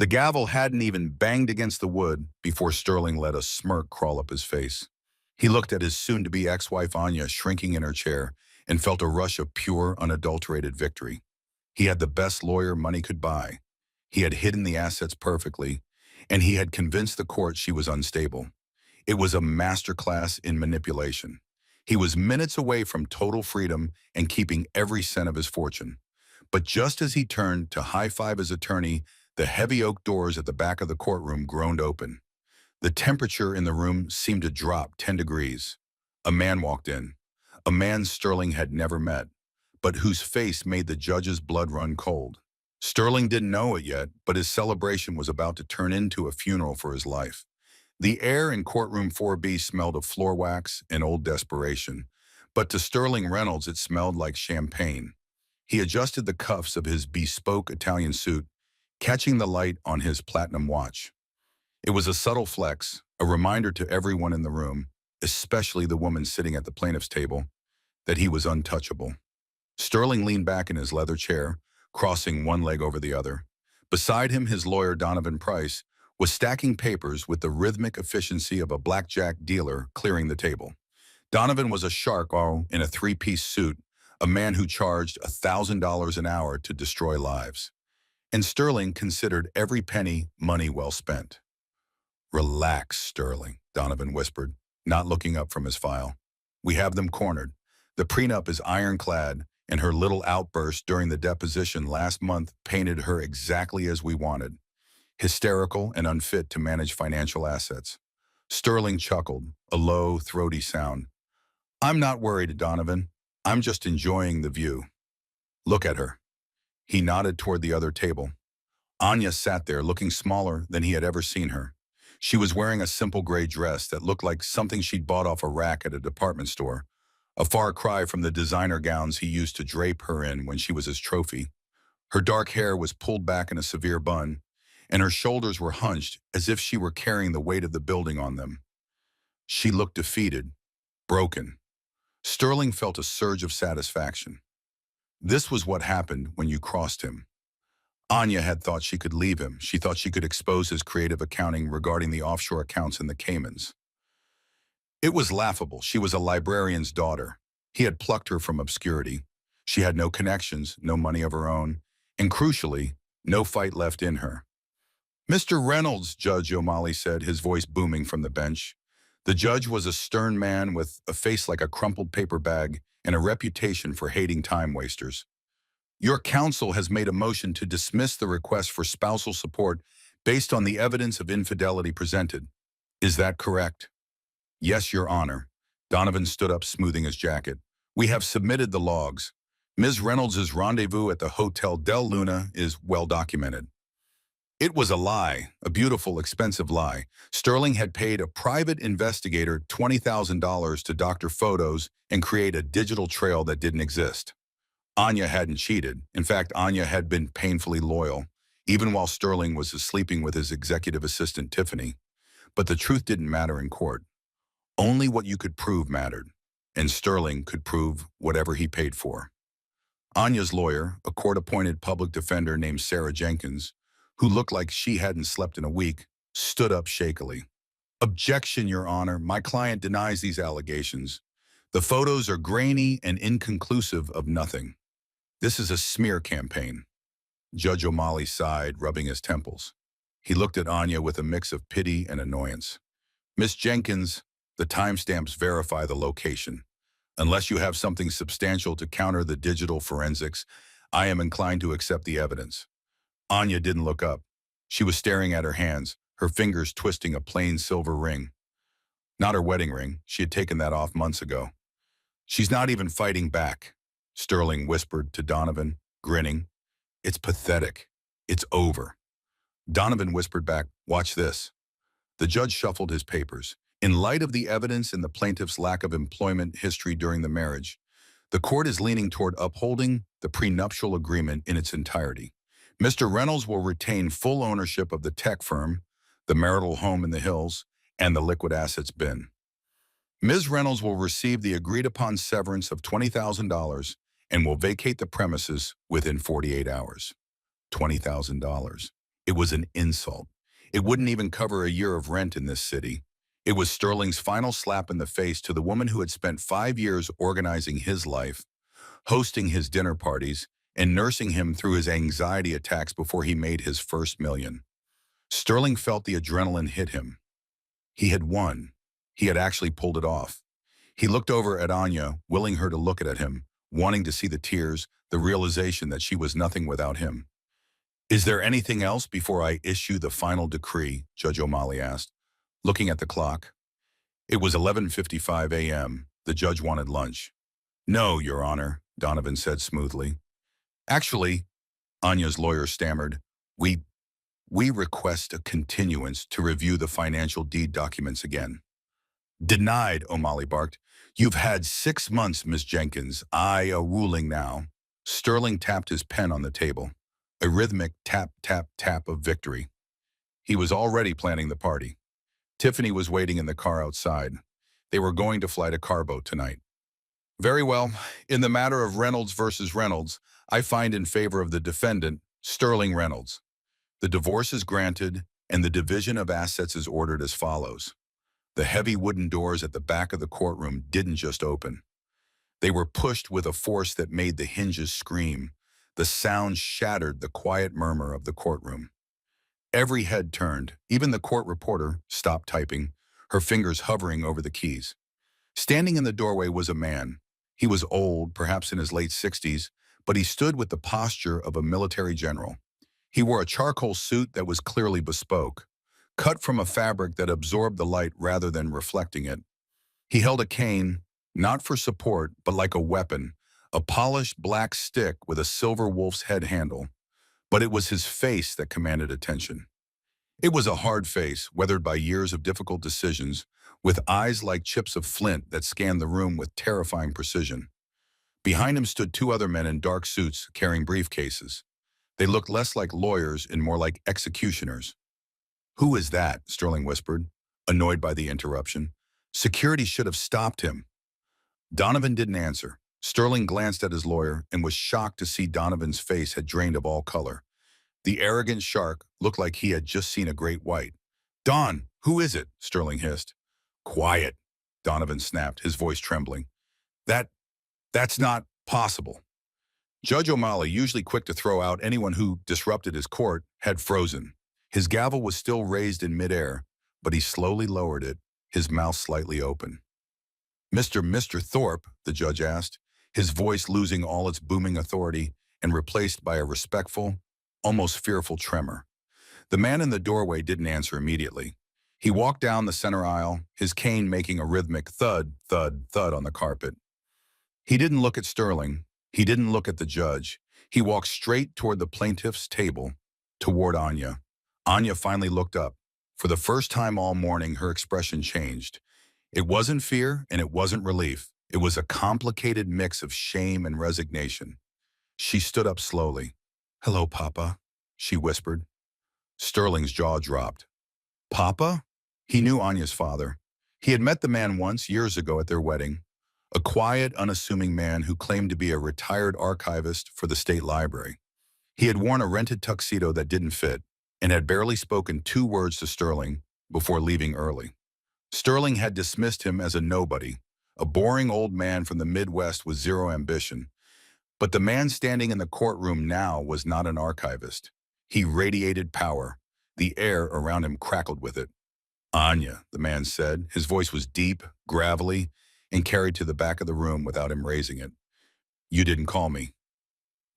The gavel hadn't even banged against the wood before Sterling let a smirk crawl up his face. He looked at his soon-to-be ex-wife Anya shrinking in her chair and felt a rush of pure, unadulterated victory. He had the best lawyer money could buy. He had hidden the assets perfectly, and he had convinced the court she was unstable. It was a masterclass in manipulation. He was minutes away from total freedom and keeping every cent of his fortune. But just as he turned to high-five his attorney, the heavy oak doors at the back of the courtroom groaned open. The temperature in the room seemed to drop 10 degrees. A man walked in, a man Sterling had never met, but whose face made the judge's blood run cold. Sterling didn't know it yet, but his celebration was about to turn into a funeral for his life. The air in courtroom 4B smelled of floor wax and old desperation, but to Sterling Reynolds it smelled like champagne. He adjusted the cuffs of his bespoke Italian suit, catching the light on his platinum watch. It was a subtle flex, a reminder to everyone in the room, especially the woman sitting at the plaintiff's table, that he was untouchable. Sterling leaned back in his leather chair, crossing one leg over the other. Beside him, his lawyer, Donovan Price, was stacking papers with the rhythmic efficiency of a blackjack dealer clearing the table. Donovan was a shark in a three-piece suit, a man who charged $1,000 an hour to destroy lives. And Sterling considered every penny money well spent. "Relax, Sterling," Donovan whispered, not looking up from his file. "We have them cornered. The prenup is ironclad, and her little outburst during the deposition last month painted her exactly as we wanted. Hysterical and unfit to manage financial assets." Sterling chuckled, a low, throaty sound. "I'm not worried, Donovan. I'm just enjoying the view. Look at her." He nodded toward the other table. Anya sat there looking smaller than he had ever seen her. She was wearing a simple gray dress that looked like something she'd bought off a rack at a department store, a far cry from the designer gowns he used to drape her in when she was his trophy. Her dark hair was pulled back in a severe bun, and her shoulders were hunched as if she were carrying the weight of the building on them. She looked defeated, broken. Sterling felt a surge of satisfaction. This was what happened when you crossed him. Anya had thought she could leave him. She thought she could expose his creative accounting regarding the offshore accounts in the Caymans. It was laughable. She was a librarian's daughter. He had plucked her from obscurity. She had no connections, no money of her own, and crucially, no fight left in her. "Mr. Reynolds," Judge O'Malley said, his voice booming from the bench. The judge was a stern man with a face like a crumpled paper bag and a reputation for hating time wasters. "Your counsel has made a motion to dismiss the request for spousal support based on the evidence of infidelity presented. Is that correct?" "Yes, Your Honor." Donovan stood up, smoothing his jacket. "We have submitted the logs. Ms. Reynolds' rendezvous at the Hotel Del Luna is well documented." It was a lie, a beautiful, expensive lie. Sterling had paid a private investigator $20,000 to doctor photos and create a digital trail that didn't exist. Anya hadn't cheated. In fact, Anya had been painfully loyal, even while Sterling was sleeping with his executive assistant, Tiffany. But the truth didn't matter in court. Only what you could prove mattered, and Sterling could prove whatever he paid for. Anya's lawyer, a court-appointed public defender named Sarah Jenkins, who looked like she hadn't slept in a week, stood up shakily. "Objection, Your Honor. My client denies these allegations. The photos are grainy and inconclusive of nothing. This is a smear campaign." Judge O'Malley sighed, rubbing his temples. He looked at Anya with a mix of pity and annoyance. "Miss Jenkins, the timestamps verify the location. Unless you have something substantial to counter the digital forensics, I am inclined to accept the evidence." Anya didn't look up. She was staring at her hands, her fingers twisting a plain silver ring. Not her wedding ring. She had taken that off months ago. "She's not even fighting back," Sterling whispered to Donovan, grinning. "It's pathetic. It's over." Donovan whispered back, "Watch this." The judge shuffled his papers. In light of the evidence and the plaintiff's lack of employment history during the marriage, the court is leaning toward upholding the prenuptial agreement in its entirety. Mr. Reynolds will retain full ownership of the tech firm, the marital home in the hills, and the liquid assets bin. Ms. Reynolds will receive the agreed-upon severance of $20,000 and will vacate the premises within 48 hours. $20,000. It was an insult. It wouldn't even cover a year of rent in this city. It was Sterling's final slap in the face to the woman who had spent 5 years organizing his life, hosting his dinner parties, and nursing him through his anxiety attacks before he made his first million. Sterling felt the adrenaline hit him. He had won. He had actually pulled it off. He looked over at Anya, willing her to look at him, wanting to see the tears, the realization that she was nothing without him. "Is there anything else before I issue the final decree?" Judge O'Malley asked, looking at the clock. It was 11:55 a.m. The judge wanted lunch. "No, Your Honor," Donovan said smoothly. "Actually," Anya's lawyer stammered, we request a continuance to review the financial deed documents again." "Denied," O'Malley barked. "You've had 6 months, Miss Jenkins. A ruling now." Sterling tapped his pen on the table. A rhythmic tap, tap, tap of victory. He was already planning the party. Tiffany was waiting in the car outside. They were going to fly to Carbo tonight. "Very well. In the matter of Reynolds versus Reynolds, I find in favor of the defendant, Sterling Reynolds. The divorce is granted, and the division of assets is ordered as follows." The heavy wooden doors at the back of the courtroom didn't just open. They were pushed with a force that made the hinges scream. The sound shattered the quiet murmur of the courtroom. Every head turned. Even the court reporter stopped typing, her fingers hovering over the keys. Standing in the doorway was a man. He was old, perhaps in his late 60s, but he stood with the posture of a military general. He wore a charcoal suit that was clearly bespoke, cut from a fabric that absorbed the light rather than reflecting it. He held a cane, not for support, but like a weapon, a polished black stick with a silver wolf's head handle. But it was his face that commanded attention. It was a hard face, weathered by years of difficult decisions, with eyes like chips of flint that scanned the room with terrifying precision. Behind him stood two other men in dark suits carrying briefcases. They looked less like lawyers and more like executioners. "Who is that?" Sterling whispered, annoyed by the interruption. "Security should have stopped him." Donovan didn't answer. Sterling glanced at his lawyer and was shocked to see Donovan's face had drained of all color. The arrogant shark looked like he had just seen a great white. "Don, who is it?" Sterling hissed. "Quiet," Donovan snapped, his voice trembling. That's not possible." Judge O'Malley, usually quick to throw out anyone who disrupted his court, had frozen. His gavel was still raised in midair, but he slowly lowered it, his mouth slightly open. Mr. Thorpe," the judge asked, his voice losing all its booming authority and replaced by a respectful, almost fearful tremor. The man in the doorway didn't answer immediately. He walked down the center aisle, his cane making a rhythmic thud, thud, thud on the carpet. He didn't look at Sterling. He didn't look at the judge. He walked straight toward the plaintiff's table, toward Anya. Anya finally looked up. For the first time all morning, her expression changed. It wasn't fear and it wasn't relief. It was a complicated mix of shame and resignation. She stood up slowly. "Hello, Papa," she whispered. Sterling's jaw dropped. Papa? He knew Anya's father. He had met the man once, years ago, at their wedding. A quiet, unassuming man who claimed to be a retired archivist for the state library. He had worn a rented tuxedo that didn't fit and had barely spoken 2 words to Sterling before leaving early. Sterling had dismissed him as a nobody, a boring old man from the Midwest with zero ambition. But the man standing in the courtroom now was not an archivist. He radiated power. The air around him crackled with it. "Anya," the man said. His voice was deep, gravelly, and carried to the back of the room without him raising it. "You didn't call me."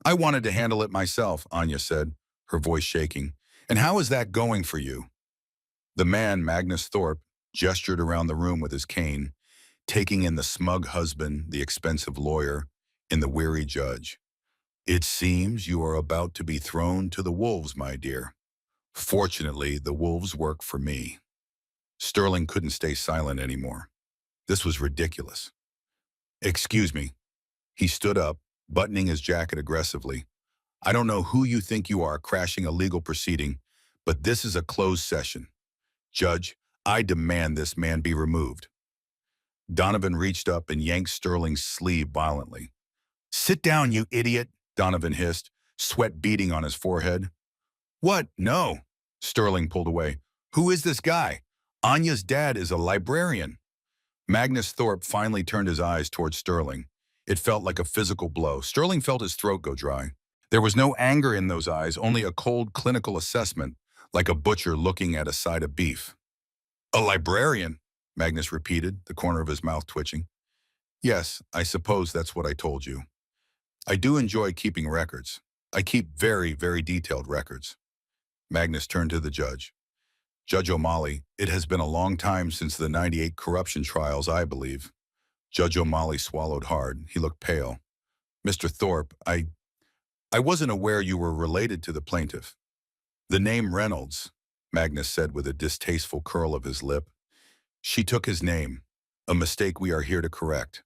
"I wanted to handle it myself," Anya said, her voice shaking. "And how is that going for you?" The man, Magnus Thorpe, gestured around the room with his cane, taking in the smug husband, the expensive lawyer, and the weary judge. "It seems you are about to be thrown to the wolves, my dear. Fortunately, the wolves work for me." Sterling couldn't stay silent anymore. This was ridiculous. "Excuse me." He stood up, buttoning his jacket aggressively. "I don't know who you think you are crashing a legal proceeding, but this is a closed session. Judge, I demand this man be removed." Donovan reached up and yanked Sterling's sleeve violently. "Sit down, you idiot," Donovan hissed, sweat beading on his forehead. What? No. Sterling pulled away. Who is this guy? Anya's dad is a librarian. Magnus Thorpe finally turned his eyes towards Sterling. It felt like a physical blow. Sterling felt his throat go dry. There was no anger in those eyes, only a cold clinical assessment, like a butcher looking at a side of beef. A librarian, Magnus repeated, the corner of his mouth twitching. Yes, I suppose that's what I told you. I do enjoy keeping records. I keep very, very detailed records. Magnus turned to the judge. Judge O'Malley, it has been a long time since the '98 corruption trials, I believe. Judge O'Malley swallowed hard. He looked pale. Mr. Thorpe, I wasn't aware you were related to the plaintiff. The name Reynolds, Magnus said with a distasteful curl of his lip. She took his name, a mistake we are here to correct.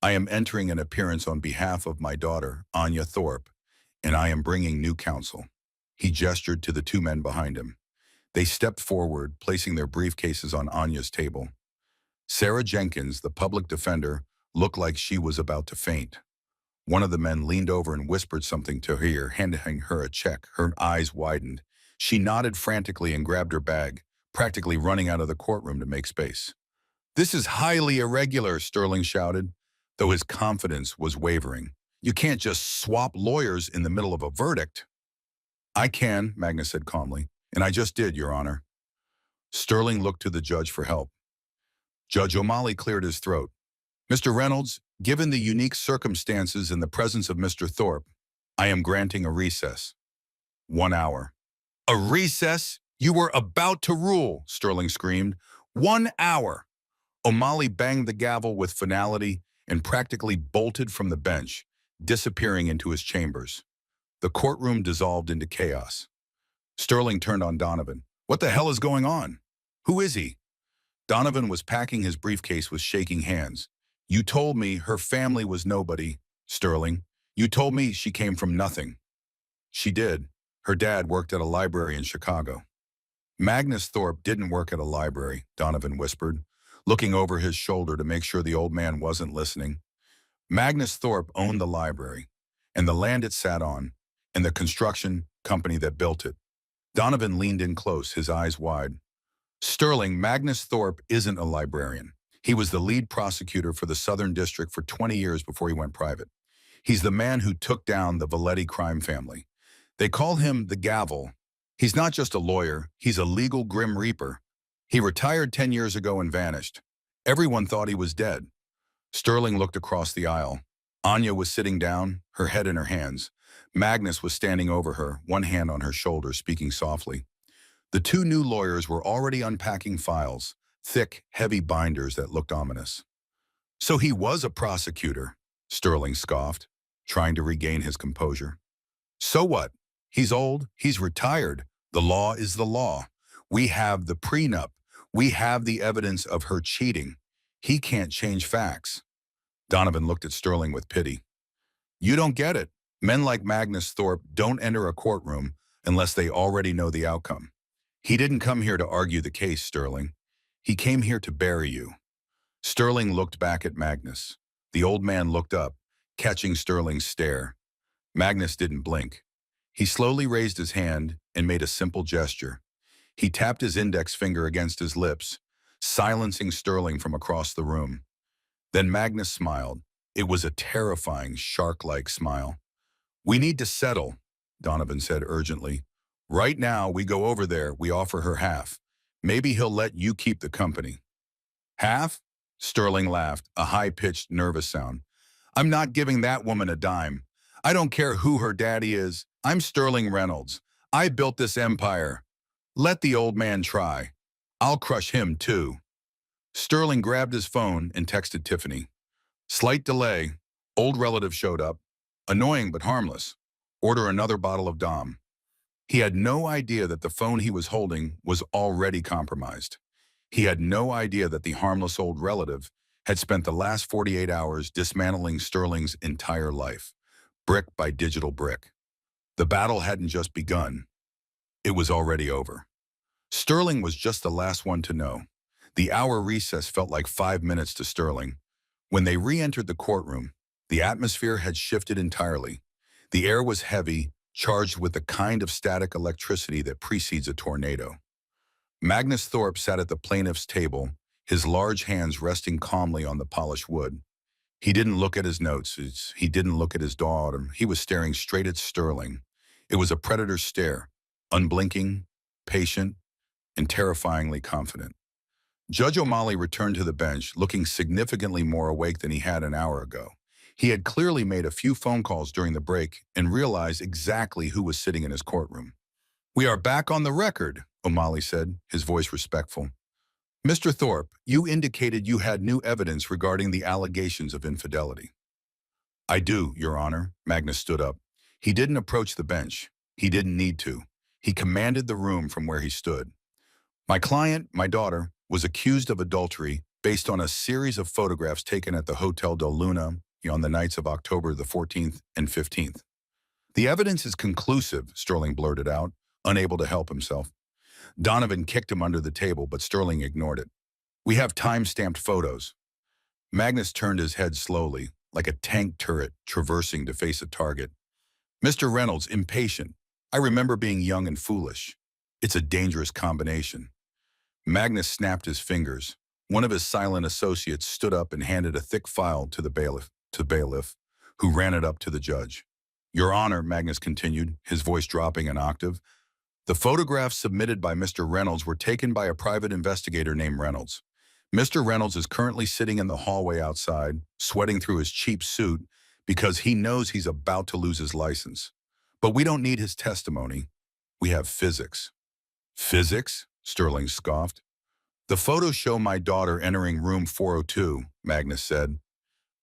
I am entering an appearance on behalf of my daughter, Anya Thorpe, and I am bringing new counsel. He gestured to the two men behind him. They stepped forward, placing their briefcases on Anya's table. Sarah Jenkins, the public defender, looked like she was about to faint. One of the men leaned over and whispered something to her, handing her a check. Her eyes widened. She nodded frantically and grabbed her bag, practically running out of the courtroom to make space. This is highly irregular, Sterling shouted, though his confidence was wavering. You can't just swap lawyers in the middle of a verdict. I can, Magnus said calmly, and I just did, Your Honor. Sterling looked to the judge for help. Judge O'Malley cleared his throat. Mr. Reynolds, given the unique circumstances in the presence of Mr. Thorpe, I am granting a recess. 1 hour. A recess? You were about to rule, Sterling screamed. 1 hour. O'Malley banged the gavel with finality and practically bolted from the bench, disappearing into his chambers. The courtroom dissolved into chaos. Sterling turned on Donovan. What the hell is going on? Who is he? Donovan was packing his briefcase with shaking hands. You told me her family was nobody, Sterling. You told me she came from nothing. She did. Her dad worked at a library in Chicago. Magnus Thorpe didn't work at a library, Donovan whispered, looking over his shoulder to make sure the old man wasn't listening. Magnus Thorpe owned the library, and the land it sat on, and the construction company that built it. Donovan leaned in close, his eyes wide. Sterling, Magnus Thorpe isn't a librarian. He was the lead prosecutor for the Southern District for 20 years before he went private. He's the man who took down the Valetti crime family. They call him the Gavel. He's not just a lawyer, he's a legal grim reaper. He retired 10 years ago and vanished. Everyone thought he was dead. Sterling looked across the aisle. Anya was sitting down, her head in her hands. Magnus was standing over her, one hand on her shoulder, speaking softly. The two new lawyers were already unpacking files, thick, heavy binders that looked ominous. So he was a prosecutor, Sterling scoffed, trying to regain his composure. So what? He's old, he's retired. The law is the law. We have the prenup. We have the evidence of her cheating. He can't change facts. Donovan looked at Sterling with pity. You don't get it. Men like Magnus Thorpe don't enter a courtroom unless they already know the outcome. He didn't come here to argue the case, Sterling. He came here to bury you. Sterling looked back at Magnus. The old man looked up, catching Sterling's stare. Magnus didn't blink. He slowly raised his hand and made a simple gesture. He tapped his index finger against his lips, silencing Sterling from across the room. Then Magnus smiled. It was a terrifying, shark-like smile. We need to settle, Donovan said urgently. Right now, we go over there, we offer her half. Maybe he'll let you keep the company. Half? Sterling laughed, a high-pitched, nervous sound. I'm not giving that woman a dime. I don't care who her daddy is. I'm Sterling Reynolds. I built this empire. Let the old man try. I'll crush him too. Sterling grabbed his phone and texted Tiffany. Slight delay. Old relative showed up. Annoying but harmless. Order another bottle of Dom. He had no idea that the phone he was holding was already compromised. He had no idea that the harmless old relative had spent the last 48 hours dismantling Sterling's entire life, brick by digital brick. The battle hadn't just begun. It was already over. Sterling was just the last one to know. The hour recess felt like 5 minutes to Sterling. When they re-entered the courtroom, the atmosphere had shifted entirely. The air was heavy, charged with the kind of static electricity that precedes a tornado. Magnus Thorpe sat at the plaintiff's table, his large hands resting calmly on the polished wood. He didn't look at his notes. He didn't look at his daughter. He was staring straight at Sterling. It was a predator's stare, unblinking, patient, and terrifyingly confident. Judge O'Malley returned to the bench, looking significantly more awake than he had an hour ago. He had clearly made a few phone calls during the break and realized exactly who was sitting in his courtroom. "We are back on the record," O'Malley said, his voice respectful. "Mr. Thorpe, you indicated you had new evidence regarding the allegations of infidelity." "I do, Your Honor." Magnus stood up. He didn't approach the bench. He didn't need to. He commanded the room from where he stood. "My client, my daughter, was accused of adultery based on a series of photographs taken at the Hotel Del Luna on the nights of October the 14th and 15th. "The evidence is conclusive," Sterling blurted out, unable to help himself. Donovan kicked him under the table, but Sterling ignored it. "We have time-stamped photos." Magnus turned his head slowly, like a tank turret traversing to face a target. "Mr. Reynolds, impatient. I remember being young and foolish. It's a dangerous combination." Magnus snapped his fingers. One of his silent associates stood up and handed a thick file to the bailiff, who ran it up to the judge. "Your Honor," Magnus continued, his voice dropping an octave, "the photographs submitted by Mr. Reynolds were taken by a private investigator named Reynolds. Mr. Reynolds is currently sitting in the hallway outside, sweating through his cheap suit because he knows he's about to lose his license. But we don't need his testimony. We have physics." "Physics?" Sterling scoffed. "The photos show my daughter entering room 402, Magnus said.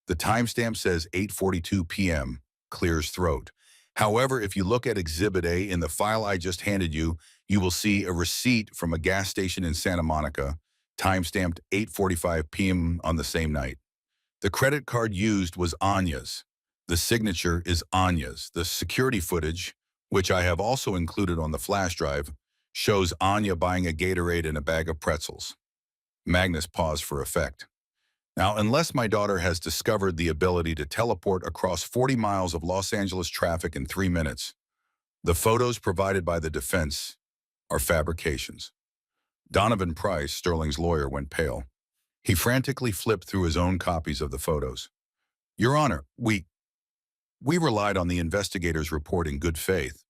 "The timestamp says 8:42 p.m., clears throat. However, if you look at Exhibit A in the file I just handed you, you will see a receipt from a gas station in Santa Monica, timestamped 8:45 p.m. on the same night. The credit card used was Anya's. The signature is Anya's. The security footage, which I have also included on the flash drive, shows Anya buying a Gatorade and a bag of pretzels." Magnus paused for effect. "Now, unless my daughter has discovered the ability to teleport across 40 miles of Los Angeles traffic in 3 minutes, the photos provided by the defense are fabrications." Donovan Price, Sterling's lawyer, went pale. He frantically flipped through his own copies of the photos. "Your Honor, we relied on the investigator's report in good faith."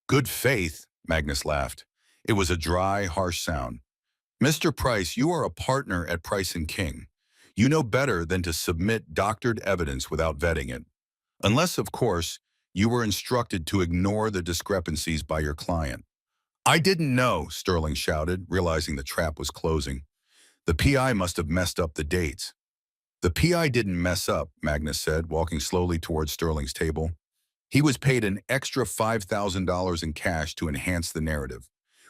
"Good faith?" Magnus laughed. It was a dry, harsh sound. "Mr. Price, you are a partner at Price & King. You know better than to submit doctored evidence without vetting it. Unless, of course, you were instructed to ignore the discrepancies by your client." "I didn't know," Sterling shouted, realizing the trap was closing. "The PI must have messed up the dates." "The PI didn't mess up," Magnus said, walking slowly towards Sterling's table. "He was paid an extra $5,000 in cash to enhance the narrative.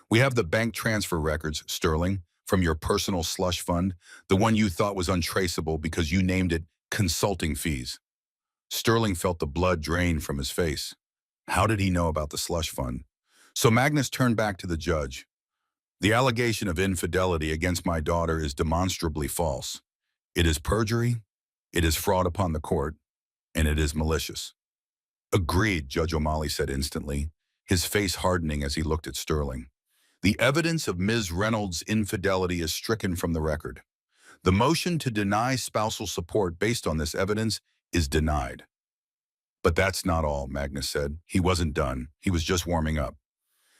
We have the bank transfer records, Sterling, from your personal slush fund, the one you thought was untraceable because you named it consulting fees." Sterling felt the blood drain from his face. How did he know about the slush fund? So Magnus turned back to the judge. "The allegation of infidelity against my daughter is demonstrably false. It is perjury, it is fraud upon the court, and it is malicious." "Agreed," Judge O'Malley said instantly, his face hardening as he looked at Sterling. "The evidence of Ms. Reynolds' infidelity is stricken from the record. The motion to deny spousal support based on this evidence is denied." "But that's not all," Magnus said. He wasn't done. He was just warming up.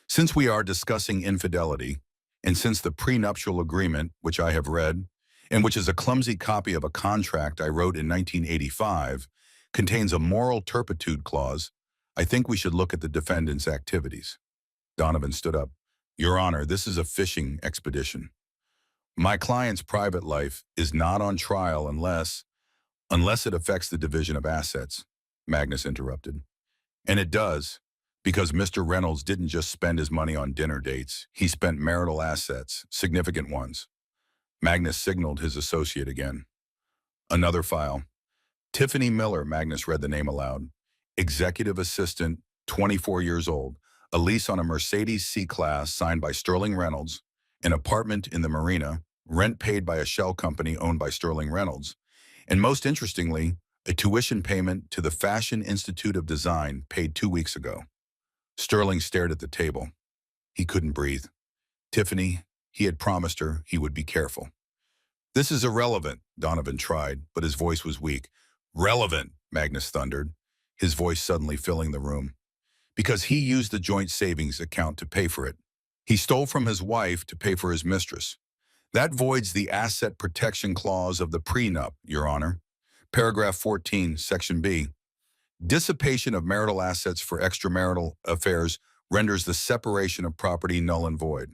"Since we are discussing infidelity, and since the prenuptial agreement, which I have read, and which is a clumsy copy of a contract I wrote in 1985, contains a moral turpitude clause, I think we should look at the defendant's activities." Donovan stood up. "Your Honor, this is a fishing expedition. My client's private life is not on trial unless it affects the division of assets," Magnus interrupted. "And it does, because Mr. Reynolds didn't just spend his money on dinner dates. He spent marital assets, significant ones." Magnus signaled his associate again. "Another file. Tiffany Miller," Magnus read the name aloud. "Executive assistant, 24 years old, a lease on a Mercedes C-Class signed by Sterling Reynolds, an apartment in the marina, rent paid by a shell company owned by Sterling Reynolds, and most interestingly, a tuition payment to the Fashion Institute of Design paid 2 weeks ago." Sterling stared at the table. He couldn't breathe. Tiffany, he had promised her he would be careful. This is irrelevant, Donovan tried, but his voice was weak. Relevant, Magnus thundered, his voice suddenly filling the room. Because he used the joint savings account to pay for it. He stole from his wife to pay for his mistress. That voids the asset protection clause of the prenup, Your Honor. Paragraph 14, Section B. Dissipation of marital assets for extramarital affairs renders the separation of property null and void.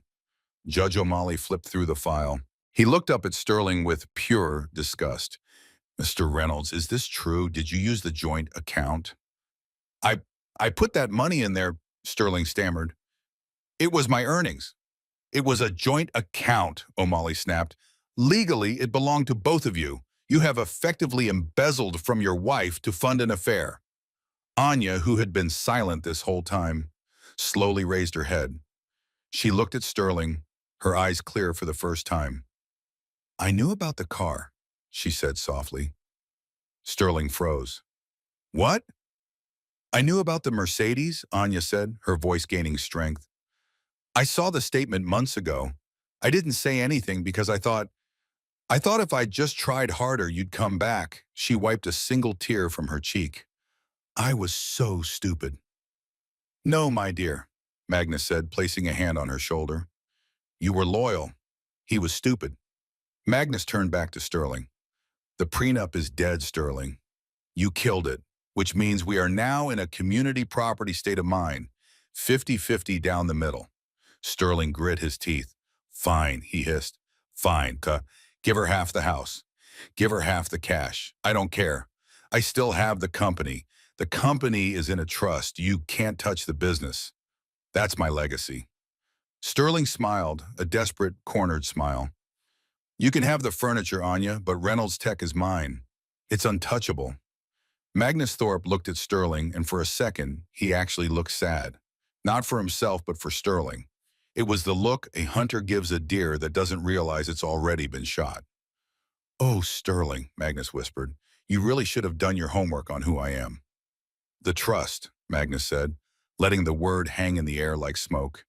Judge O'Malley flipped through the file. He looked up at Sterling with pure disgust. Mr. Reynolds, is this true? Did you use the joint account? I I put that money in there, Sterling stammered. It was my earnings. It was a joint account, O'Malley snapped. Legally, it belonged to both of you. You have effectively embezzled from your wife to fund an affair. Anya, who had been silent this whole time, slowly raised her head. She looked at Sterling, her eyes clear for the first time. I knew about the car, she said softly. Sterling froze. What? I knew about the Mercedes, Anya said, her voice gaining strength. I saw the statement months ago. I didn't say anything because I thought if I just tried harder, you'd come back. She wiped a single tear from her cheek. I was so stupid. No, my dear, Magnus said, placing a hand on her shoulder. You were loyal. He was stupid. Magnus turned back to Sterling. The prenup is dead, Sterling. You killed it, which means we are now in a community property state of mind, 50-50 down the middle. Sterling grit his teeth. Fine, he hissed. Fine, give her half the house. Give her half the cash. I don't care. I still have the company. The company is in a trust. You can't touch the business. That's my legacy. Sterling smiled, a desperate, cornered smile. You can have the furniture, Anya, but Reynolds Tech is mine. It's untouchable. Magnus Thorpe looked at Sterling, and for a second, he actually looked sad. Not for himself, but for Sterling. It was the look a hunter gives a deer that doesn't realize it's already been shot. Oh, Sterling, Magnus whispered, you really should have done your homework on who I am. The trust, Magnus said, letting the word hang in the air like smoke.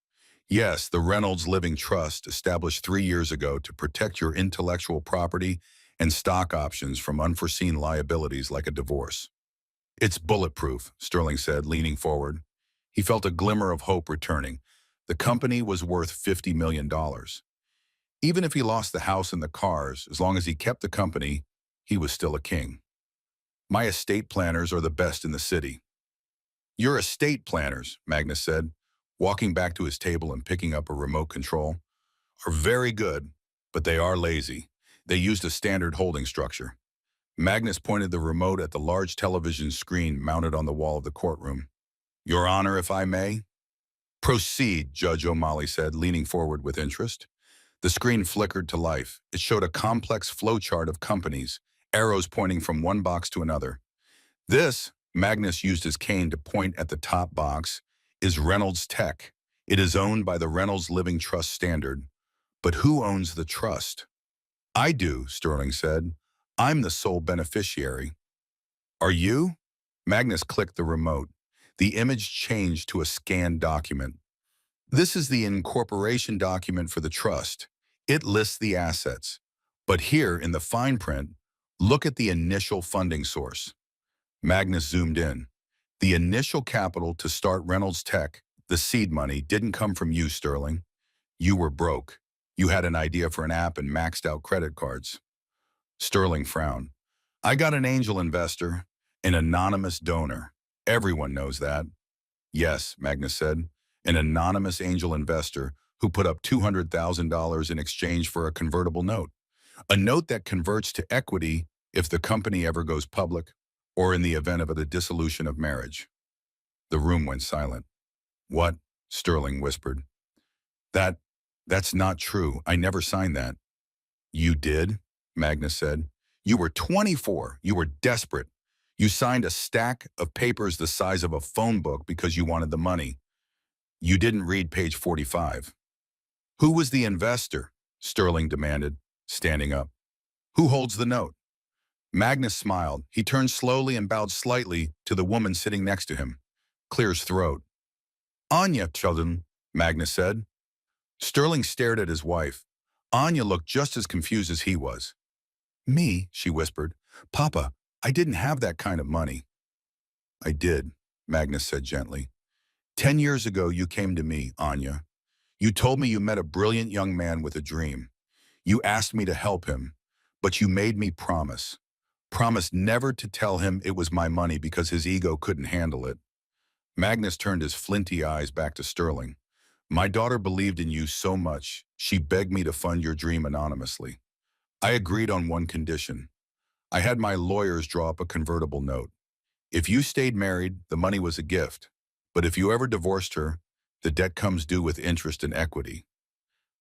Yes, the Reynolds Living Trust, established 3 years ago to protect your intellectual property and stock options from unforeseen liabilities like a divorce. It's bulletproof, Sterling said, leaning forward. He felt a glimmer of hope returning. The company was worth $50 million. Even if he lost the house and the cars, as long as he kept the company, he was still a king. My estate planners are the best in the city. Your estate planners, Magnus said, walking back to his table and picking up a remote control, are very good, but they are lazy. They used a standard holding structure. Magnus pointed the remote at the large television screen mounted on the wall of the courtroom. Your Honor, if I may? Proceed, Judge O'Malley said, leaning forward with interest. The screen flickered to life. It showed a complex flowchart of companies, arrows pointing from one box to another. This, Magnus used his cane to point at the top box, is Reynolds Tech. It is owned by the Reynolds Living Trust Standard. But who owns the trust? I do, Sterling said. I'm the sole beneficiary. Are you? Magnus clicked the remote. The image changed to a scanned document. This is the incorporation document for the trust. It lists the assets. But here, in the fine print, look at the initial funding source. Magnus zoomed in. The initial capital to start Reynolds Tech, the seed money, didn't come from you, Sterling. You were broke. You had an idea for an app and maxed out credit cards. Sterling frowned. I got an angel investor, an anonymous donor. Everyone knows that. Yes, Magnus said, an anonymous angel investor who put up $200,000 in exchange for a convertible note. A note that converts to equity if the company ever goes public or in the event of a dissolution of marriage. The room went silent. What? Sterling whispered. That's not true. I never signed that. You did? Magnus said. You were 24. You were desperate. You signed a stack of papers the size of a phone book because you wanted the money. You didn't read page 45. Who was the investor? Sterling demanded, standing up. Who holds the note? Magnus smiled. He turned slowly and bowed slightly to the woman sitting next to him. Clear his throat. Anya, children, Magnus said. Sterling stared at his wife. Anya looked just as confused as he was. Me, she whispered. Papa, I didn't have that kind of money. I did, Magnus said gently. 10 years ago, you came to me, Anya. You told me you met a brilliant young man with a dream. You asked me to help him, but you made me promise. Promise never to tell him it was my money because his ego couldn't handle it. Magnus turned his flinty eyes back to Sterling. My daughter believed in you so much, she begged me to fund your dream anonymously. I agreed on one condition. I had my lawyers draw up a convertible note. If you stayed married, the money was a gift. But if you ever divorced her, the debt comes due with interest and equity.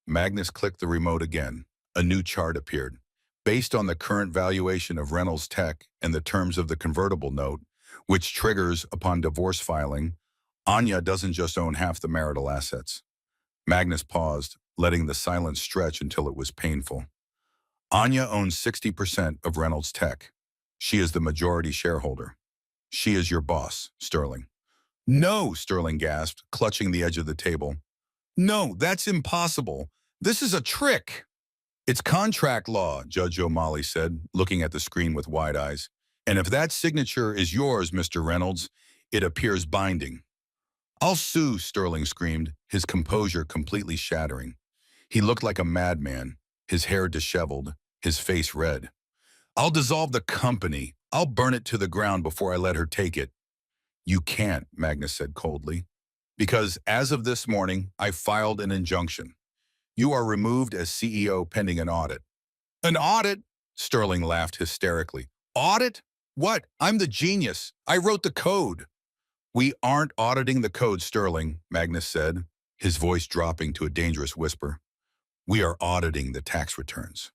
Magnus clicked the remote again. A new chart appeared. Based on the current valuation of Reynolds Tech and the terms of the convertible note, which triggers upon divorce filing, Anya doesn't just own half the marital assets. Magnus paused, letting the silence stretch until it was painful. Anya owns 60% of Reynolds Tech. She is the majority shareholder. She is your boss, Sterling. No, Sterling gasped, clutching the edge of the table. No, that's impossible. This is a trick. It's contract law, Judge O'Malley said, looking at the screen with wide eyes. And if that signature is yours, Mr. Reynolds, it appears binding. I'll sue, Sterling screamed, his composure completely shattering. He looked like a madman, his hair disheveled, his face red. I'll dissolve the company. I'll burn it to the ground before I let her take it. You can't, Magnus said coldly, because as of this morning, I filed an injunction. You are removed as CEO pending an audit. An audit? Sterling laughed hysterically. Audit? What? I'm the genius. I wrote the code. We aren't auditing the code, Sterling, Magnus said, his voice dropping to a dangerous whisper. We are auditing the tax returns.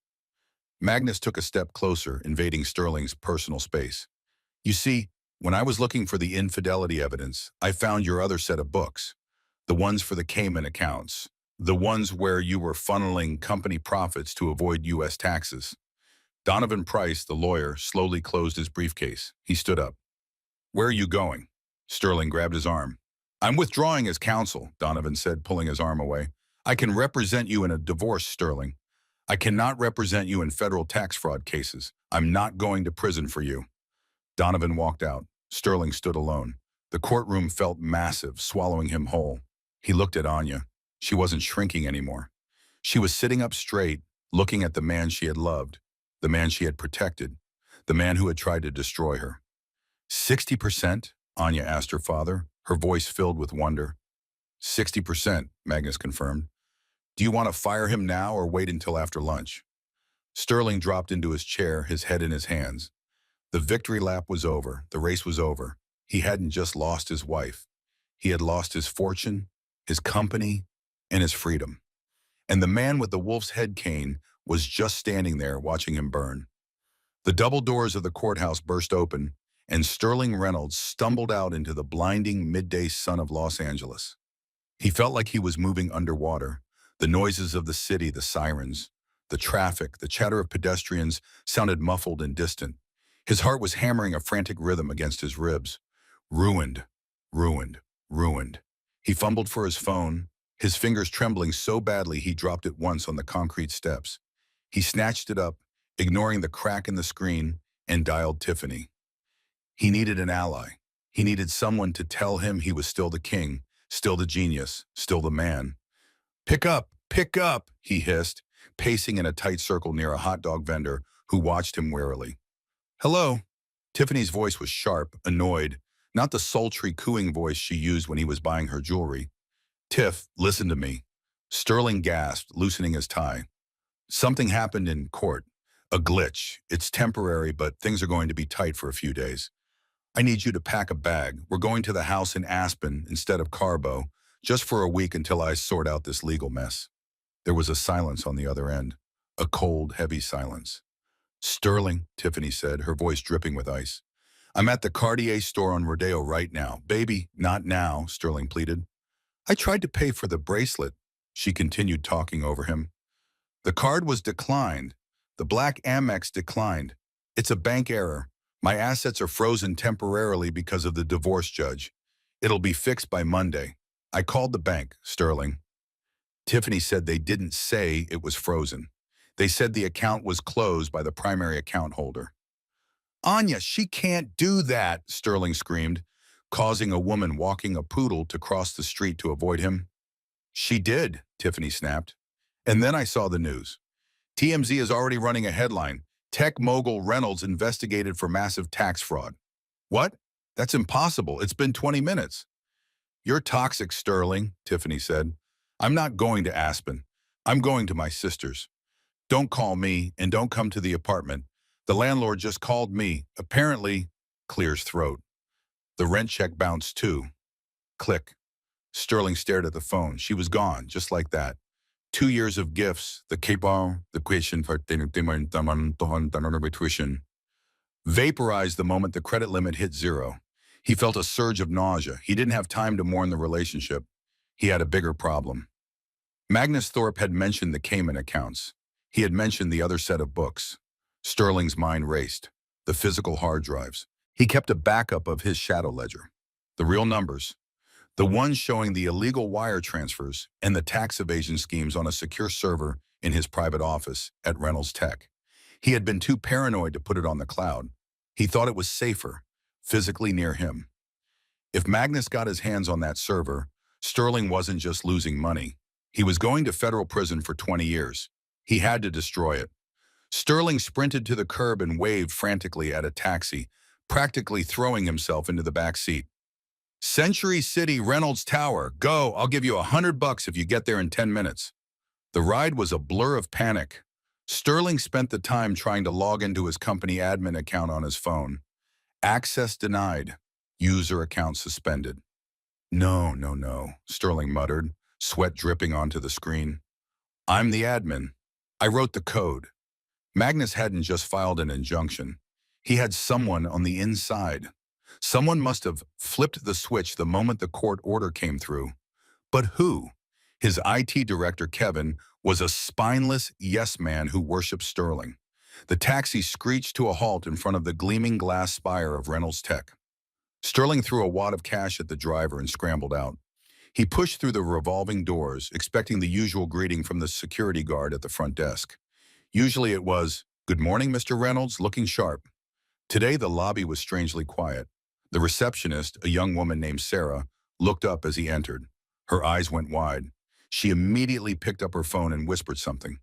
Magnus took a step closer, invading Sterling's personal space. You see, when I was looking for the infidelity evidence, I found your other set of books, the ones for the Cayman accounts, the ones where you were funneling company profits to avoid U.S. taxes. Donovan Price, the lawyer, slowly closed his briefcase. He stood up. Where are you going? Sterling grabbed his arm. I'm withdrawing as counsel, Donovan said, pulling his arm away. I can represent you in a divorce, Sterling. I cannot represent you in federal tax fraud cases. I'm not going to prison for you. Donovan walked out. Sterling stood alone. The courtroom felt massive, swallowing him whole. He looked at Anya. She wasn't shrinking anymore. She was sitting up straight, looking at the man she had loved, the man she had protected, the man who had tried to destroy her. 60%? Anya asked her father, her voice filled with wonder. 60%, Magnus confirmed. Do you want to fire him now or wait until after lunch? Sterling dropped into his chair, his head in his hands. The victory lap was over. The race was over. He hadn't just lost his wife. He had lost his fortune, his company, and his freedom. And the man with the wolf's head cane was just standing there watching him burn. The double doors of the courthouse burst open, and Sterling Reynolds stumbled out into the blinding midday sun of Los Angeles. He felt like he was moving underwater. The noises of the city, the sirens, the traffic, the chatter of pedestrians sounded muffled and distant. His heart was hammering a frantic rhythm against his ribs. Ruined, ruined, ruined. He fumbled for his phone, his fingers trembling so badly he dropped it once on the concrete steps. He snatched it up, ignoring the crack in the screen, and dialed Tiffany. He needed an ally. He needed someone to tell him he was still the king, still the genius, still the man. Pick up, he hissed, pacing in a tight circle near a hot dog vendor who watched him warily. Hello? Tiffany's voice was sharp, annoyed, not the sultry cooing voice she used when he was buying her jewelry. Tiff, listen to me. Sterling gasped, loosening his tie. Something happened in court. A glitch. It's temporary, but things are going to be tight for a few days. I need you to pack a bag. We're going to the house in Aspen instead of Carbo, just for a week until I sort out this legal mess. There was a silence on the other end, a cold, heavy silence. Sterling, Tiffany said, her voice dripping with ice. I'm at the Cartier store on Rodeo right now. Baby, not now, Sterling pleaded. I tried to pay for the bracelet, she continued, talking over him. The card was declined. The black Amex declined. It's a bank error. My assets are frozen temporarily because of the divorce judge. It'll be fixed by Monday. I called the bank, Sterling. Tiffany said they didn't say it was frozen. They said the account was closed by the primary account holder. Anya, she can't do that, Sterling screamed, causing a woman walking a poodle to cross the street to avoid him. She did, Tiffany snapped. And then I saw the news. TMZ is already running a headline. Tech mogul Reynolds investigated for massive tax fraud. What? That's impossible. It's been 20 minutes. You're toxic, Sterling, Tiffany said. I'm not going to Aspen. I'm going to my sister's. Don't call me and don't come to the apartment. The landlord just called me. Apparently, clears throat. The rent check bounced too. Click. Sterling stared at the phone. She was gone, just like that. 2 years of gifts, the capon, the question for tuition, vaporized the moment the credit limit hit zero. He felt a surge of nausea. He didn't have time to mourn the relationship. He had a bigger problem. Magnus Thorpe had mentioned the Cayman accounts. He had mentioned the other set of books. Sterling's mind raced. The physical hard drives. He kept a backup of his shadow ledger. The real numbers. The ones showing the illegal wire transfers and the tax evasion schemes on a secure server in his private office at Reynolds Tech. He had been too paranoid to put it on the cloud. He thought it was safer, physically near him. If Magnus got his hands on that server, Sterling wasn't just losing money. He was going to federal prison for 20 years. He had to destroy it. Sterling sprinted to the curb and waved frantically at a taxi, practically throwing himself into the back seat. Century City Reynolds Tower. Go, I'll give you $100 if you get there in 10 minutes. The ride was a blur of panic. Sterling spent the time trying to log into his company admin account on his phone. Access denied. User account suspended. No, no, no, Sterling muttered, sweat dripping onto the screen. I'm the admin. I wrote the code. Magnus hadn't just filed an injunction. He had someone on the inside. Someone must have flipped the switch the moment the court order came through. But who? His IT director, Kevin, was a spineless yes man who worshipped Sterling. The taxi screeched to a halt in front of the gleaming glass spire of Reynolds Tech. Sterling threw a wad of cash at the driver and scrambled out. He pushed through the revolving doors, expecting the usual greeting from the security guard at the front desk. Usually it was, "Good morning, Mr. Reynolds, looking sharp." Today the lobby was strangely quiet. The receptionist, a young woman named Sarah, looked up as he entered. Her eyes went wide. She immediately picked up her phone and whispered something.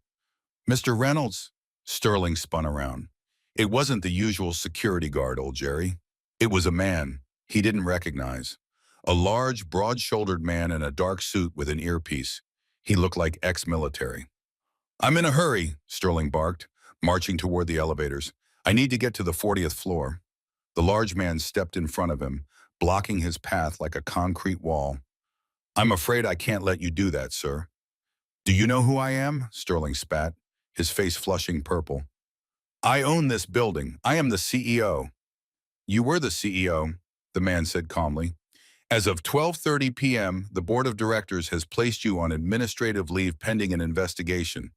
"Mr. Reynolds." Sterling spun around. It wasn't the usual security guard, old Jerry. It was a man he didn't recognize. A large, broad-shouldered man in a dark suit with an earpiece. He looked like ex-military. "I'm in a hurry," Sterling barked, marching toward the elevators. "I need to get to the 40th floor." The large man stepped in front of him, blocking his path like a concrete wall. "I'm afraid I can't let you do that, sir." "Do you know who I am?" Sterling spat, his face flushing purple. "I own this building. I am the CEO." "You were the CEO," the man said calmly. "As of 12:30 p.m., the board of directors has placed you on administrative leave pending an investigation.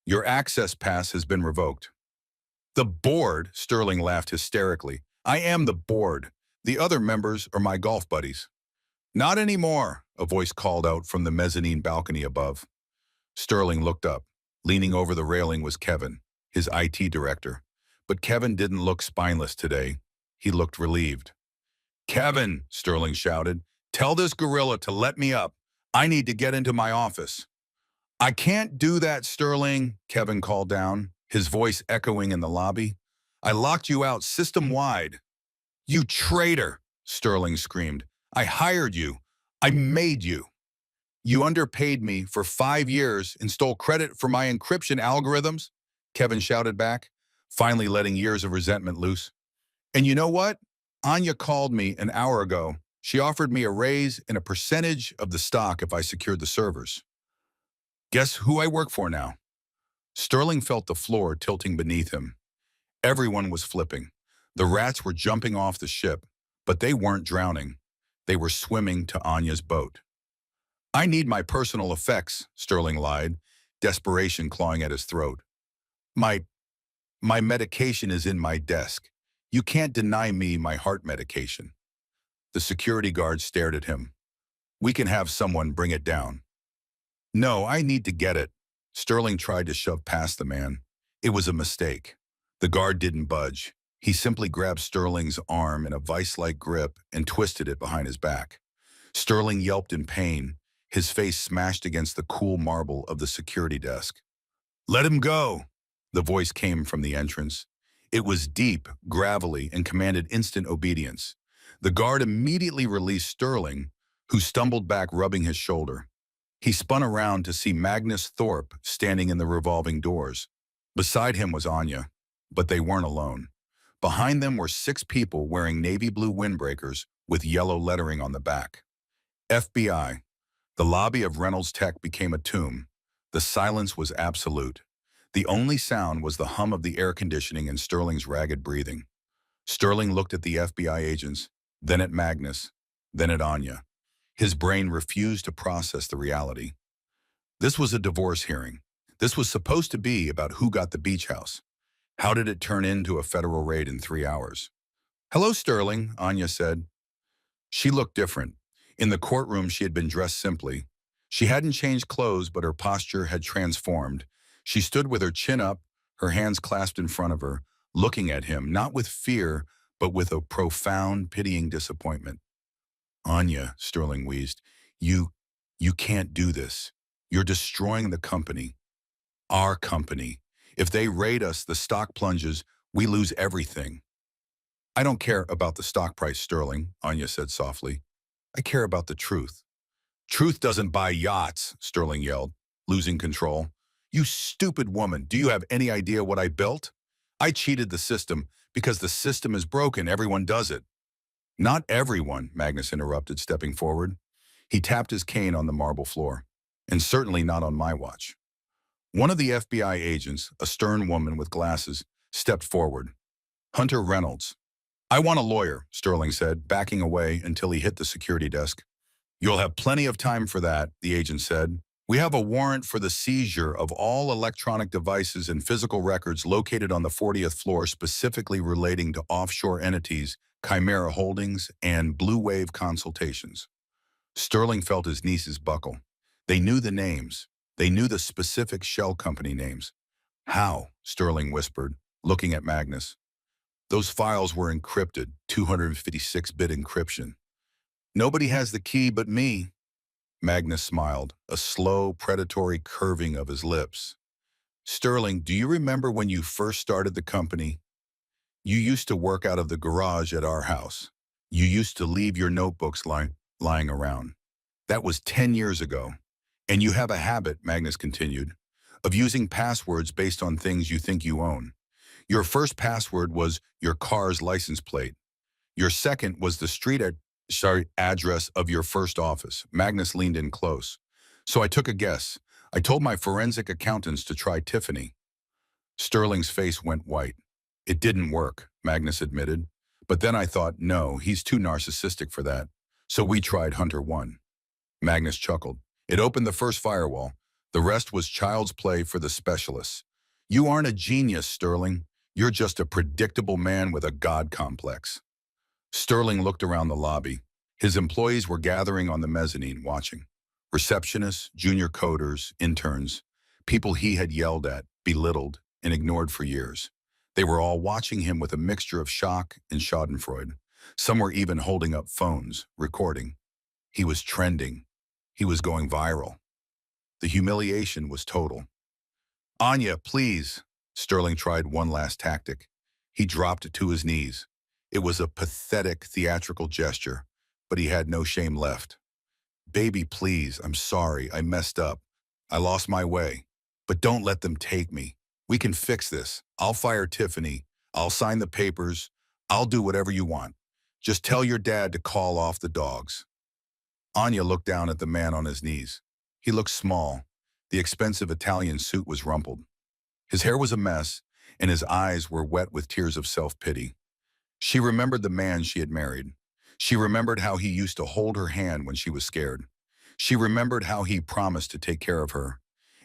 Your access pass has been revoked." "The board?" Sterling laughed hysterically. "I am the board. The other members are my golf buddies." "Not anymore," a voice called out from the mezzanine balcony above. Sterling looked up. Leaning over the railing was Kevin, his IT director. But Kevin didn't look spineless today. He looked relieved. "Kevin," Sterling shouted, "tell this gorilla to let me up. I need to get into my office." "I can't do that, Sterling," Kevin called down, his voice echoing in the lobby. "I locked you out system-wide." "You traitor," Sterling screamed. "I hired you. I made you. You underpaid me for 5 years and stole credit for my encryption algorithms," Kevin shouted back, finally letting years of resentment loose. "And you know what? Anya called me an hour ago. She offered me a raise and a percentage of the stock if I secured the servers. Guess who I work for now?" Sterling felt the floor tilting beneath him. Everyone was flipping. The rats were jumping off the ship, but they weren't drowning. They were swimming to Anya's boat. "I need my personal effects," Sterling lied, desperation clawing at his throat. My medication is in my desk. You can't deny me my heart medication." The security guard stared at him. We can have someone bring it down. No, I need to get it. Sterling tried to shove past the man. It was a mistake. The guard didn't budge. He simply grabbed Sterling's arm in a vice-like grip and twisted it behind his back. Sterling yelped in pain, his face smashed against the cool marble of the security desk. Let him go, the voice came from the entrance. It was deep, gravelly, and commanded instant obedience. The guard immediately released Sterling, who stumbled back, rubbing his shoulder. He spun around to see Magnus Thorpe standing in the revolving doors. Beside him was Anya, but they weren't alone. Behind them were 6 people wearing navy blue windbreakers with yellow lettering on the back. FBI. The lobby of Reynolds Tech became a tomb. The silence was absolute. The only sound was the hum of the air conditioning and Sterling's ragged breathing. Sterling looked at the FBI agents, then at Magnus, then at Anya. His brain refused to process the reality. This was a divorce hearing. This was supposed to be about who got the beach house. How did it turn into a federal raid in 3 hours? Hello, Sterling, Anya said. She looked different. In the courtroom, she had been dressed simply. She hadn't changed clothes, but her posture had transformed. She stood with her chin up, her hands clasped in front of her, looking at him, not with fear, but with a profound, pitying disappointment. Anya, Sterling wheezed, you can't do this. You're destroying the company. Our company. If they raid us, the stock plunges, we lose everything. I don't care about the stock price, Sterling, Anya said softly. I care about the truth. Truth doesn't buy yachts, Sterling yelled, losing control. You stupid woman, do you have any idea what I built? I cheated the system because the system is broken, everyone does it. Not everyone, Magnus interrupted, stepping forward. He tapped his cane on the marble floor. And certainly not on my watch. One of the FBI agents, a stern woman with glasses, stepped forward. Hunter Reynolds. I want a lawyer, Sterling said, backing away until he hit the security desk. You'll have plenty of time for that, the agent said. We have a warrant for the seizure of all electronic devices and physical records located on the 40th floor, specifically relating to offshore entities, Chimera Holdings, and Blue Wave Consultations. Sterling felt his knees buckle. They knew the names. They knew the specific shell company names. How? Sterling whispered, looking at Magnus. Those files were encrypted, 256-bit encryption. Nobody has the key but me. Magnus smiled, a slow, predatory curving of his lips. Sterling, do you remember when you first started the company? You used to work out of the garage at our house. You used to leave your notebooks lying around. That was 10 years ago. And you have a habit, Magnus continued, of using passwords based on things you think you own. Your first password was your car's license plate. Your second was the street address of your first office. Magnus leaned in close. So I took a guess. I told my forensic accountants to try Tiffany. Sterling's face went white. It didn't work, Magnus admitted. But then I thought, no, he's too narcissistic for that. So we tried Hunter 1. Magnus chuckled. It opened the first firewall. The rest was child's play for the specialists. You aren't a genius, Sterling. You're just a predictable man with a god complex. Sterling looked around the lobby. His employees were gathering on the mezzanine, watching. Receptionists, junior coders, interns, people he had yelled at, belittled, and ignored for years. They were all watching him with a mixture of shock and schadenfreude. Some were even holding up phones, recording. He was trending. He was going viral. The humiliation was total. Anya, please. Sterling tried one last tactic. He dropped to his knees. It was a pathetic, theatrical gesture, but he had no shame left. Baby, please, I'm sorry, I messed up. I lost my way. But don't let them take me. We can fix this. I'll fire Tiffany. I'll sign the papers. I'll do whatever you want. Just tell your dad to call off the dogs. Anya looked down at the man on his knees. He looked small. The expensive Italian suit was rumpled. His hair was a mess, and his eyes were wet with tears of self-pity. She remembered the man she had married. She remembered how he used to hold her hand when she was scared. She remembered how he promised to take care of her.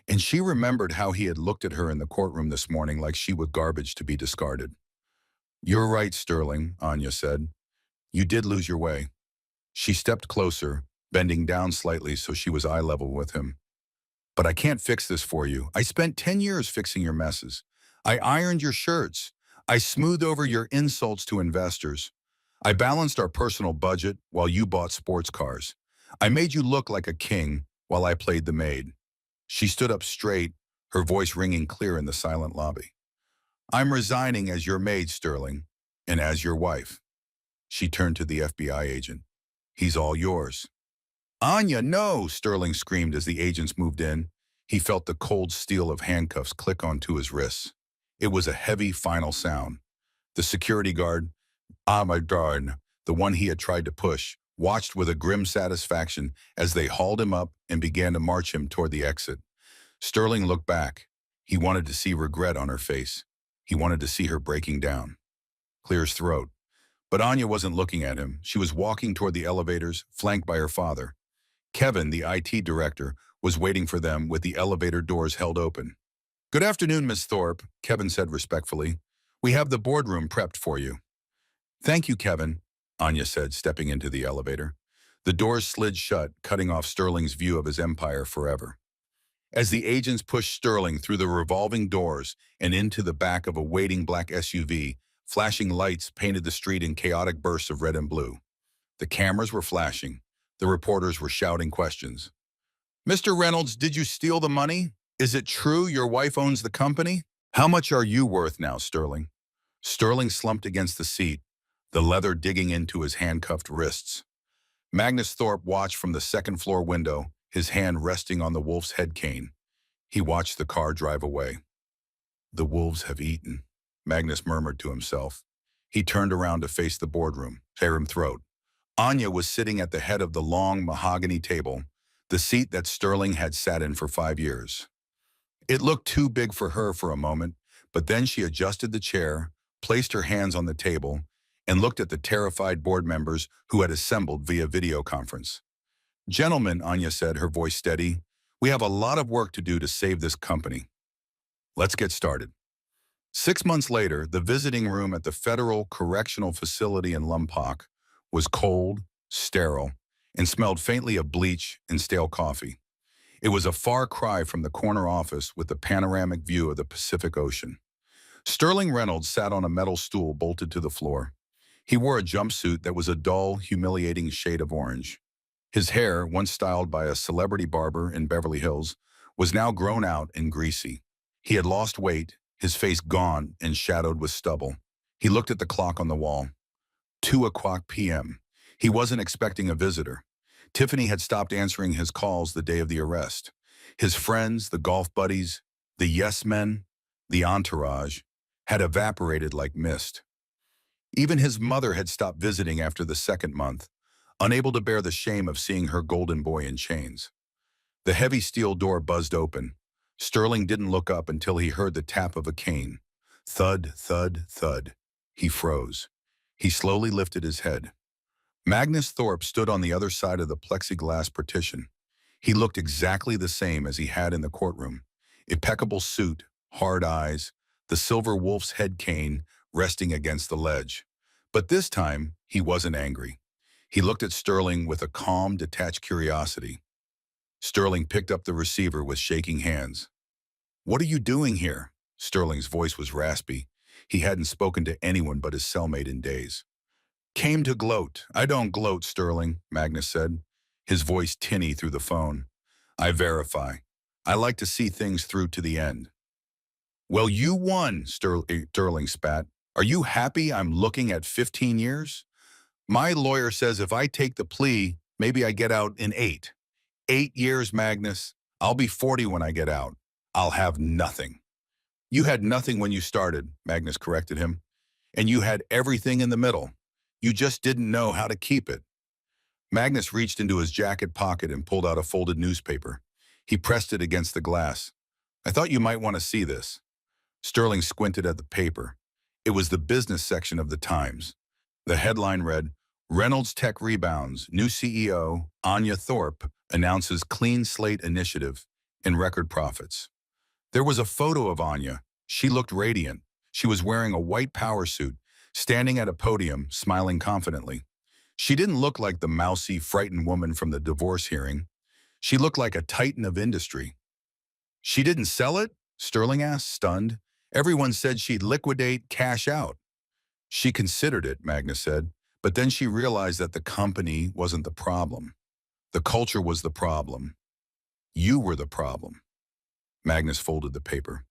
And she remembered how he had looked at her in the courtroom this morning like she was garbage to be discarded. You're right, Sterling, Anya said. You did lose your way. She stepped closer, bending down slightly so she was eye level with him. But I can't fix this for you. I spent 10 years fixing your messes. I ironed your shirts. I smoothed over your insults to investors. I balanced our personal budget while you bought sports cars. I made you look like a king while I played the maid. She stood up straight, her voice ringing clear in the silent lobby. I'm resigning as your maid, Sterling, and as your wife. She turned to the FBI agent. He's all yours. Anya, no, Sterling screamed as the agents moved in. He felt the cold steel of handcuffs click onto his wrists. It was a heavy final sound. The security guard, my darn, the one he had tried to push, watched with a grim satisfaction as they hauled him up and began to march him toward the exit. Sterling looked back. He wanted to see regret on her face. He wanted to see her breaking down. Clear his throat. But Anya wasn't looking at him. She was walking toward the elevators, flanked by her father. Kevin, the IT director, was waiting for them with the elevator doors held open. Good afternoon, Miss Thorpe, Kevin said respectfully. We have the boardroom prepped for you. Thank you, Kevin, Anya said, stepping into the elevator. The doors slid shut, cutting off Sterling's view of his empire forever. As the agents pushed Sterling through the revolving doors and into the back of a waiting black SUV, flashing lights painted the street in chaotic bursts of red and blue. The cameras were flashing. The reporters were shouting questions. Mr. Reynolds, did you steal the money? Is it true your wife owns the company? How much are you worth now, Sterling? Sterling slumped against the seat, the leather digging into his handcuffed wrists. Magnus Thorpe watched from the second-floor window, his hand resting on the wolf's head cane. He watched the car drive away. The wolves have eaten, Magnus murmured to himself. He turned around to face the boardroom, clear his throat. Anya was sitting at the head of the long mahogany table, the seat that Sterling had sat in for 5 years. It looked too big for her for a moment, but then she adjusted the chair, placed her hands on the table, and looked at the terrified board members who had assembled via video conference. Gentlemen, Anya said, her voice steady, we have a lot of work to do to save this company. Let's get started. 6 months later, the visiting room at the Federal Correctional Facility in Lompoc was cold, sterile, and smelled faintly of bleach and stale coffee. It was a far cry from the corner office with the panoramic view of the Pacific Ocean. Sterling Reynolds sat on a metal stool bolted to the floor. He wore a jumpsuit that was a dull, humiliating shade of orange. His hair, once styled by a celebrity barber in Beverly Hills, was now grown out and greasy. He had lost weight, his face gaunt and shadowed with stubble. He looked at the clock on the wall. 2:00 p.m. He wasn't expecting a visitor. Tiffany had stopped answering his calls the day of the arrest. His friends, the golf buddies, the yes men, the entourage, had evaporated like mist. Even his mother had stopped visiting after the second month, unable to bear the shame of seeing her golden boy in chains. The heavy steel door buzzed open. Sterling didn't look up until he heard the tap of a cane. Thud, thud, thud. He froze. He slowly lifted his head. Magnus Thorpe stood on the other side of the plexiglass partition. He looked exactly the same as he had in the courtroom. Impeccable suit, hard eyes, the silver wolf's head cane resting against the ledge. But this time, he wasn't angry. He looked at Sterling with a calm, detached curiosity. Sterling picked up the receiver with shaking hands. What are you doing here? Sterling's voice was raspy. He hadn't spoken to anyone but his cellmate in days. Came to gloat. I don't gloat, Sterling, Magnus said, his voice tinny through the phone. I verify. I like to see things through to the end. Well, you won, Sterling spat. Are you happy I'm looking at 15 years? My lawyer says if I take the plea, maybe I get out in 8. 8 years, Magnus. I'll be 40 when I get out. I'll have nothing. You had nothing when you started, Magnus corrected him. And you had everything in the middle. You just didn't know how to keep it. Magnus reached into his jacket pocket and pulled out a folded newspaper. He pressed it against the glass. I thought you might want to see this. Sterling squinted at the paper. It was the business section of the Times. The headline read, Reynolds Tech Rebounds, New CEO, Anya Thorpe, announces Clean Slate Initiative and record profits. There was a photo of Anya. She looked radiant. She was wearing a white power suit, standing at a podium, smiling confidently. She didn't look like the mousy, frightened woman from the divorce hearing. She looked like a titan of industry. She didn't sell it? Sterling asked, stunned. Everyone said she'd liquidate, cash out. She considered it, Magnus said, but then she realized that the company wasn't the problem. The culture was the problem. You were the problem. Magnus folded the paper.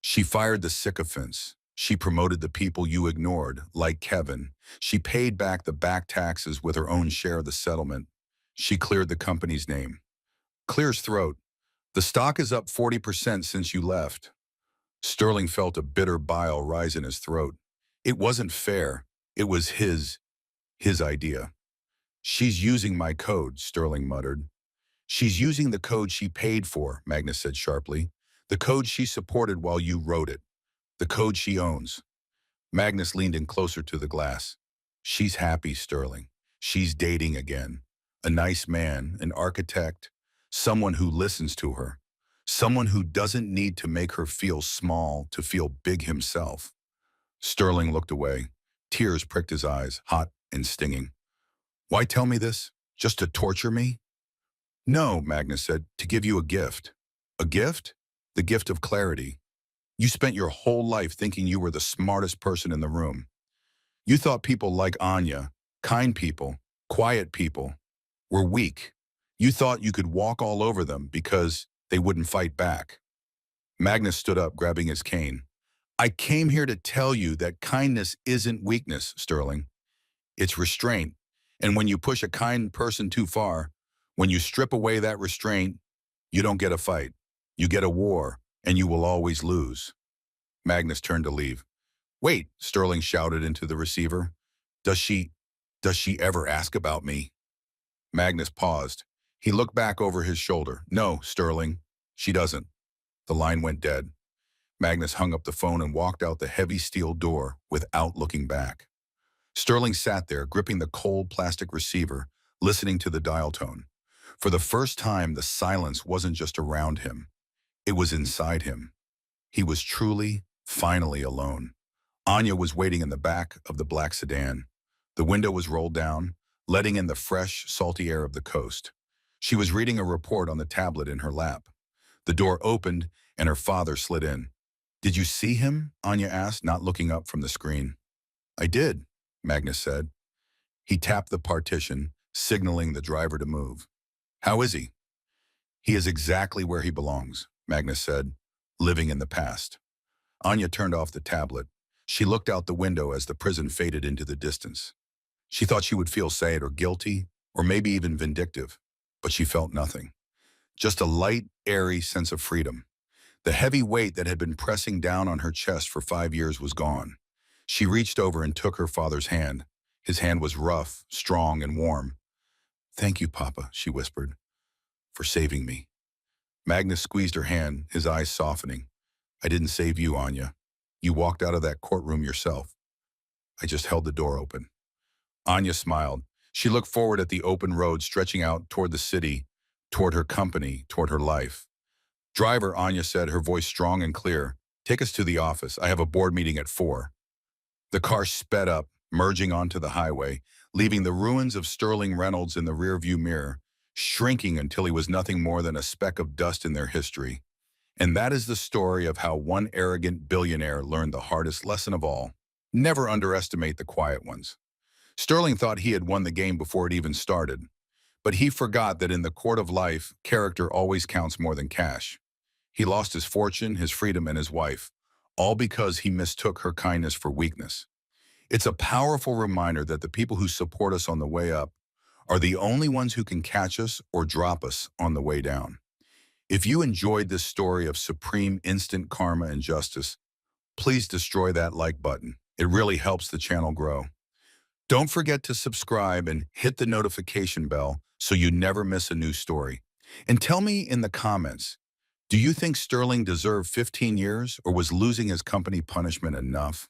She fired the sycophants. She promoted the people you ignored, like Kevin. She paid back the back taxes with her own share of the settlement. She cleared the company's name. Clear's throat. The stock is up 40% since you left. Sterling felt a bitter bile rise in his throat. It wasn't fair. It was his idea. She's using my code, Sterling muttered. She's using the code she paid for, Magnus said sharply. The code she supported while you wrote it. The code she owns. Magnus leaned in closer to the glass. She's happy, Sterling. She's dating again. A nice man, an architect, someone who listens to her. Someone who doesn't need to make her feel small to feel big himself. Sterling looked away. Tears pricked his eyes, hot and stinging. Why tell me this? Just to torture me? No, Magnus said, to give you a gift. A gift? The gift of clarity. You spent your whole life thinking you were the smartest person in the room. You thought people like Anya, kind people, quiet people, were weak. You thought you could walk all over them because they wouldn't fight back. Magnus stood up, grabbing his cane. I came here to tell you that kindness isn't weakness, Sterling. It's restraint. And when you push a kind person too far, when you strip away that restraint, you don't get a fight. You get a war, and you will always lose. Magnus turned to leave. Wait, Sterling shouted into the receiver. Does she ever ask about me? Magnus paused. He looked back over his shoulder. No, Sterling, she doesn't. The line went dead. Magnus hung up the phone and walked out the heavy steel door without looking back. Sterling sat there, gripping the cold plastic receiver, listening to the dial tone. For the first time, the silence wasn't just around him. It was inside him. He was truly, finally alone. Anya was waiting in the back of the black sedan. The window was rolled down, letting in the fresh, salty air of the coast. She was reading a report on the tablet in her lap. The door opened, and her father slid in. Did you see him? Anya asked, not looking up from the screen. I did, Magnus said. He tapped the partition, signaling the driver to move. How is he? He is exactly where he belongs, Magnus said, living in the past. Anya turned off the tablet. She looked out the window as the prison faded into the distance. She thought she would feel sad or guilty, or maybe even vindictive, but she felt nothing. Just a light, airy sense of freedom. The heavy weight that had been pressing down on her chest for 5 years was gone. She reached over and took her father's hand. His hand was rough, strong, and warm. Thank you, Papa, she whispered, for saving me. Magnus squeezed her hand, his eyes softening. I didn't save you, Anya. You walked out of that courtroom yourself. I just held the door open. Anya smiled. She looked forward at the open road stretching out toward the city, toward her company, toward her life. Driver, Anya said, her voice strong and clear. Take us to the office. I have a board meeting at 4. The car sped up, merging onto the highway, leaving the ruins of Sterling Reynolds in the rearview mirror, shrinking until he was nothing more than a speck of dust in their history. And that is the story of how one arrogant billionaire learned the hardest lesson of all. Never underestimate the quiet ones. Sterling thought he had won the game before it even started. But he forgot that in the court of life, character always counts more than cash. He lost his fortune, his freedom, and his wife, all because he mistook her kindness for weakness. It's a powerful reminder that the people who support us on the way up are the only ones who can catch us or drop us on the way down. If you enjoyed this story of supreme instant karma and justice, please destroy that like button. It really helps the channel grow. Don't forget to subscribe and hit the notification bell so you never miss a new story. And tell me in the comments, do you think Sterling deserved 15 years or was losing his company punishment enough?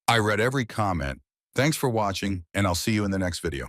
I read every comment. Thanks for watching, and I'll see you in the next video.